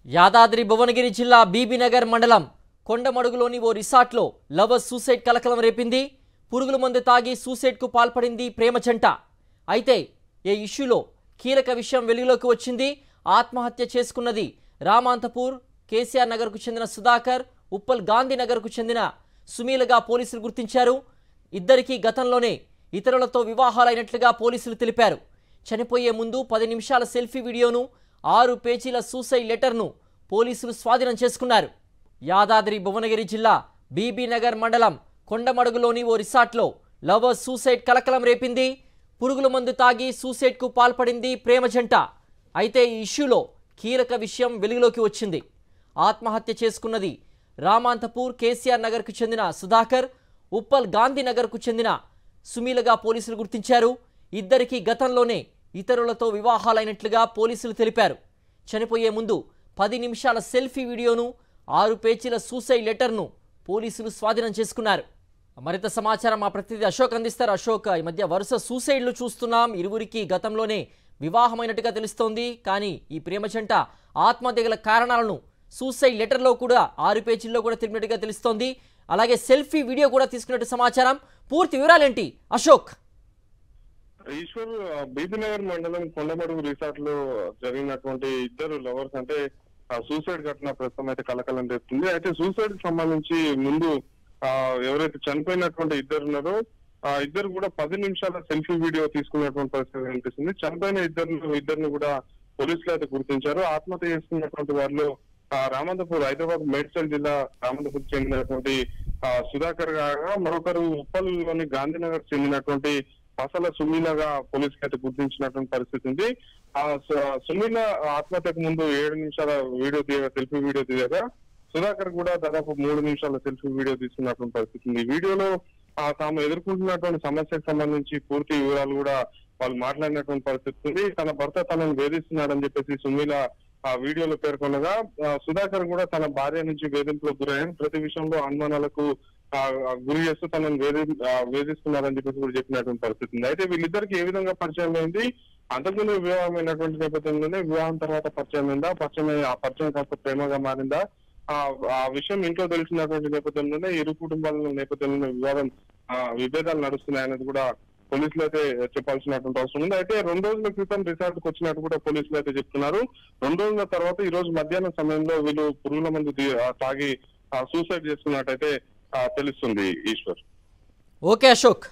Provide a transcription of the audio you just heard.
యాదాద్రి భువనగిరి జిల్లా బీబీనగర్ మండలం కొండమడుగులోని ఓ రిసార్ట్లో lovers suicide కలకలం రేపింది. పురుగుల మందు తాగి సూసైడ్కు పాల్పడింది ప్రేమ జంట. అయితే ఈ ఇష్యూలో కీలక విషయం వెలుగులోకి వచ్చింది. ఆత్మహత్య చేసుకున్నది రామాంతపూర్ కేసీఆర్ నగర్కు చెందిన సుధాకర్, ఉప్పల్ గాంధీ నగర్కు చెందిన సుమీలగా పోలీసులు గుర్తించారు. ఇద్దరికీ గతంలోనే ఇతరులతో వివాహాలైనట్లుగా పోలీసులు తెలిపారు. చనిపోయే ముందు 10 నిమిషాల సెల్ఫీ వీడియోను, 6 పేజీల సూసైడ్ లెటర్ను పోలీసులు స్వాధీనం చేసుకున్నారు. యాదాద్రి భువనగిరి జిల్లా బీబీనగర్ మండలం కొండమడుగులోని ఓ రిసార్ట్లో లవర్స్ సూసైడ్ కలకలం రేపింది. పురుగుల మందు తాగి సూసైడ్కు పాల్పడింది ప్రేమ జంట. అయితే ఈ ఇష్యూలో కీలక విషయం వెలుగులోకి వచ్చింది. ఆత్మహత్య చేసుకున్నది రామాంతపూర్ కేసీఆర్ నగర్కు చెందిన సుధాకర్, ఉప్పల్ గాంధీ నగర్కు చెందిన సుమీలగా పోలీసులు గుర్తించారు. ఇద్దరికీ గతంలోనే ఇతరులతో వివాహాలైనట్లుగా పోలీసులు తెలిపారు. చనిపోయే ముందు 10 నిమిషాల సెల్ఫీ వీడియోను, 6 పేజీల సూసైడ్ లెటర్ను పోలీసులు స్వాధీనం చేసుకున్నారు. మరింత సమాచారం మా ప్రతినిధి అశోక్ అందిస్తారు. అశోక్, ఈ మధ్య వరుస సూసైడ్లు చూస్తున్నాం. ఇరువురికి గతంలోనే వివాహమైనట్టుగా తెలుస్తోంది. కానీ ఈ ప్రేమ జంట ఆత్మహత్య గల కారణాలను సూసైడ్ లెటర్లో కూడా 6 పేజీల్లో కూడా తెలిపినట్టుగా తెలుస్తోంది. అలాగే సెల్ఫీ వీడియో కూడా తీసుకున్నట్టు సమాచారం. పూర్తి వివరాలేంటి అశోక్? ఈశ్వర్, బీబీనగర్ మండలం కొండమడుగు రిసార్ట్ లో జరిగినటువంటి ఇద్దరు లవర్స్ అంటే సూసైడ్ ఘటన ప్రస్తుతం అయితే కలకలం రేపుతుంది. అయితే సూసైడ్ కి సంబంధించి ముందు ఎవరైతే చనిపోయినటువంటి ఇద్దరు ఉన్నారో ఇద్దరు కూడా 10 నిమిషాల సెల్ఫీ వీడియో తీసుకున్నటువంటి పరిస్థితి కనిపిస్తుంది. చనిపోయిన ఇద్దరిని కూడా పోలీసులు అయితే గుర్తించారు. ఆత్మహత్య చేసుకున్నటువంటి వారిలో రామంతపూర్, హైదరాబాద్ మేడ్చల్ జిల్లా రామంతపూర్ చెందినటువంటి సుధాకర్ కాగా మరొకరు ఉప్పల్లోని గాంధీనగర్ చెందినటువంటి పసల సుమీలగా పోలీసులు అయితే గుర్తించినటువంటి పరిస్థితి ఉంది. సుమీల ఆత్మహత్యకు ముందు 7 నిమిషాల సెల్ఫీ వీడియో తీయగా సుధాకర్ కూడా దాదాపు 3 నిమిషాల సెల్ఫీ వీడియో తీసుకున్నటువంటి పరిస్థితి ఉంది. ఈ వీడియోలో తాము ఎదుర్కొంటున్నటువంటి సమస్యకు సంబంధించి పూర్తి వివరాలు కూడా వాళ్ళు మాట్లాడినటువంటి పరిస్థితి ఉంది. తన భర్త తనను వేధిస్తున్నాడని చెప్పేసి సుమీల ఆ వీడియోలో పేర్కొనగా, సుధాకర్ కూడా తన భార్య నుంచి వేధింపులకు గురయ్యాను, ప్రతి విషయంలో అనుమానాలకు గురి చేస్తూ తనను వేధిస్తున్నారని చెప్పేసి కూడా చెప్పినటువంటి పరిస్థితి ఉంది. అయితే వీళ్ళిద్దరికి ఏ విధంగా పరిచయం అయింది, అంతకుముందు వివాహమైనటువంటి నేపథ్యంలోనే వివాహం తర్వాత పరిచయం అయిందా, ఆ పరిచయం కాస్త ప్రేమగా మారిందా, ఆ విషయం ఇంట్లో తెలిసినటువంటి నేపథ్యంలోనే ఇరు కుటుంబాల నేపథ్యంలోనే విభేదాలు నడుస్తున్నాయనేది కూడా పోలీసులు అయితే చెప్పాల్సినటువంటి అవసరం ఉంది. అయితే 2 రోజుల క్రితం రిసార్ట్ కు వచ్చినట్టు కూడా పోలీసులు అయితే చెప్తున్నారు. 2 రోజుల తర్వాత ఈ రోజు మధ్యాహ్నం సమయంలో వీళ్ళు పురుగుల మందు తాగి సూసైడ్ చేసుకున్నట్టయితే తెలుస్తుంది. ఈశ్వర్. ఓకే అశోక్.